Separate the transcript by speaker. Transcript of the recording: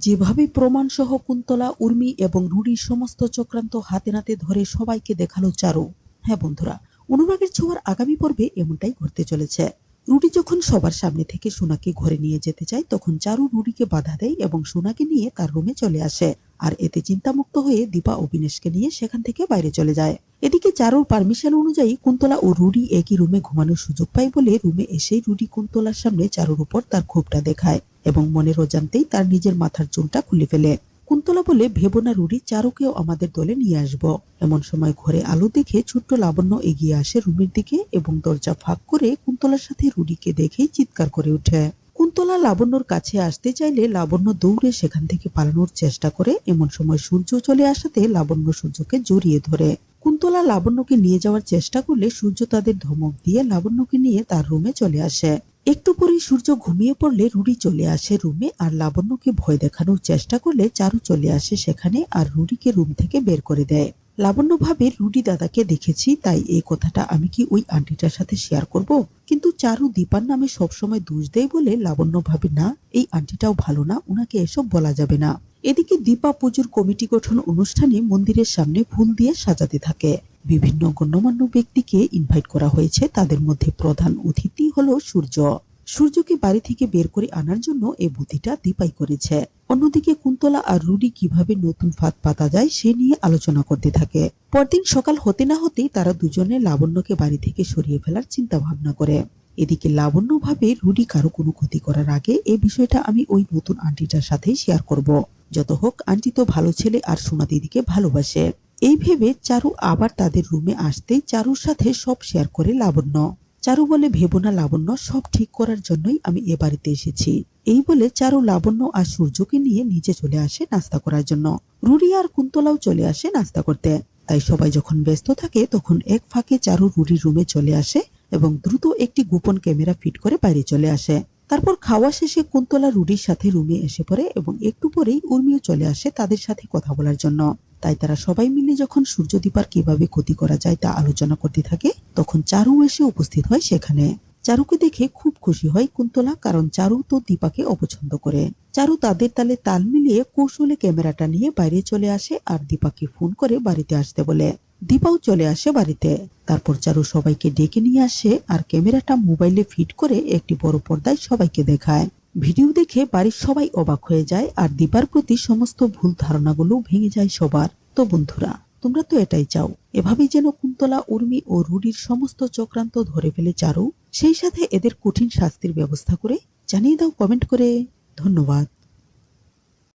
Speaker 1: যেভাবে প্রমাণসহ কুন্তলা, উর্মি এবং রুডির সমস্ত চক্রান্ত হাতে নাতে ধরে সবাইকে দেখালো চারু। হ্যাঁ বন্ধুরা, অনুরাগের ছোঁয়ার আগামী পর্বে এমনটাই ঘটতে চলেছে। রুডি যখন সবার সামনে থেকে সোনাকে ঘরে নিয়ে যেতে চায়, তখন চারু রুডিকে বাধা দেয় এবং সোনাকে নিয়ে তার রুমে চলে আসে। আর এতে চিন্তামুক্ত হয়ে দীপা অবিনেশকে নিয়ে সেখান থেকে বাইরে চলে যায়। এদিকে চারুর পারমিশন অনুযায়ী কুন্তলা ও রুডি একই রুমে ঘুমানোর সুযোগ পায় বলে রুমে এসেই রুডি কুন্তলার সামনে চারুর উপর তার ক্ষোভটা দেখায় এবং মনের অজান্তেই তার নিজের মাথার চুলটা খুলে ফেলে। কুন্তলা বলে, ভেবো না রুডি, চারুকেও আমাদের দলে নিয়ে আসবো। এমন সময় ঘরে আলো দেখে ছোট্ট লাবণ্য এগিয়ে আসে রুমের দিকে এবং দরজা ফাঁক করে কুন্তলার সাথে রুডিকে দেখেই চিৎকার করে ওঠে। কুন্তলা লাবণ্যর কাছে আসতে চাইলে লাবণ্য দৌড়ে সেখান থেকে পালানোর চেষ্টা করে। এমন সময় সূর্য চলে আসাতে লাবণ্য সূর্যকে জড়িয়ে ধরে। কুন্তলা লাবণ্যকে নিয়ে যাওয়ার চেষ্টা করলে সূর্য তাদের ধমক দিয়ে লাবণ্যকে নিয়ে তার রুমে চলে আসে। একটু পরেই সূর্য ঘুমিয়ে পড়লে রুডি চলে আসে রুমে, আর লাবণ্যকে ভয় দেখানোর চেষ্টা করলে চারু চলে আসে সেখানে আর রুডিকে রুম থেকে বের করে দেয়। লাবণ্য ভাবে, রুডি দাদাকে দেখেছি, তাই এই কথাটা আমি কি ওই আন্টিটার সাথে শেয়ার করব? কিন্তু চারু দীপার নামে সবসময় দোষ দেয় বলে লাবণ্য ভাবে, না, এই আন্টিটাও ভালো না, উনাকে এসব বলা যাবে না। এদিকে দীপা পুজোর কমিটি গঠন অনুষ্ঠানে মন্দিরের সামনে ফুল দিয়ে সাজাতে থাকে। বিভিন্ন গণ্যমান্য ব্যক্তিকে ইনভাইট করা হয়েছে, তাদের মধ্যে প্রধান অতিথি হলো সূর্য। সূর্যকে বাড়ি থেকে বের করে আনার জন্য এই বুদ্ধিটা দীপাই করেছে। অন্যদিকে কুন্তলা আর রুডি কিভাবে নতুন ফাঁদ পাতা যায় সে নিয়ে আলোচনা করতে থাকে। পরদিন সকাল হতে না হতেই তারা দুজনে লাবণ্যকে বাড়ি থেকে সরিয়ে ফেলার চিন্তা ভাবনা করে। এদিকে লাবণ্য ভাবে, রুডি কারো কোনো ক্ষতি করার আগে এই বিষয়টা আমি ওই নতুন আন্টিটার সাথেই শেয়ার করব। যত হোক, আন্টি তো ভালো ছেলে আর সোনা দিদিকে ভালোবাসে। এই ভেবে চারু আবার তাদের রুমে আসতেই চারুর সাথে সব শেয়ার করে লাবণ্য। চারু বলে, ভেবো না লাবণ্য, সব ঠিক করার জন্যই আমি এ বাড়িতে এসেছি। এই বলে চারু লাবণ্য আর সূর্যকে নিয়ে নিচে চলে আসে নাস্তা করার জন্য। রুডি আর কুন্তলাও চলে আসে নাস্তা করতে। তাই সবাই যখন ব্যস্ত থাকে তখন এক ফাঁকে চারু রুডির রুমে চলে আসে এবং দ্রুত একটি গোপন ক্যামেরা ফিট করে বাইরে চলে আসে। তারপর খাওয়া শেষে কুন্তলা রুডির সাথে রুমে এসে পড়ে এবং একটু পরেই উর্মিও চলে আসে তাদের সাথে কথা বলার জন্য। তাই তারা সবাই মিলে যখন সূর্যদীপার কিভাবে ক্ষতি করা যায় তা আলোচনা করতে থাকে, তখন চারু এসে উপস্থিত হয় সেখানে। চারুকে দেখে খুব খুশি হয় কুন্তলা, কারণ চারু তো দীপাকে অপছন্দ করে। চারু তাদের তালে তাল মিলিয়ে কৌশলে ক্যামেরাটা নিয়ে বাইরে চলে আসে আর দীপাকে ফোন করে বাড়িতে আসতে বলে। দীপাও চলে আসে বাড়িতে। তারপর চারু সবাইকে ডেকে নিয়ে আসে আর ক্যামেরাটা মোবাইলে ফিট করে একটি বড় পর্দায় সবাইকে দেখায়। ভিডিও দেখে বাড়ির সবাই অবাক হয়ে যায় আর দীপার প্রতি সমস্ত ভুল ধারণাগুলো ভেঙে যায় সবার। তো বন্ধুরা, তোমরা তো এটাই চাও, এভাবেই যেন কুন্তলা, উর্মি ও রুডির সমস্ত চক্রান্ত ধরে ফেলে চারু, সেই সাথে এদের কঠিন শাস্তির ব্যবস্থা করে। জানিয়ে দাও কমেন্ট করে। ধন্যবাদ।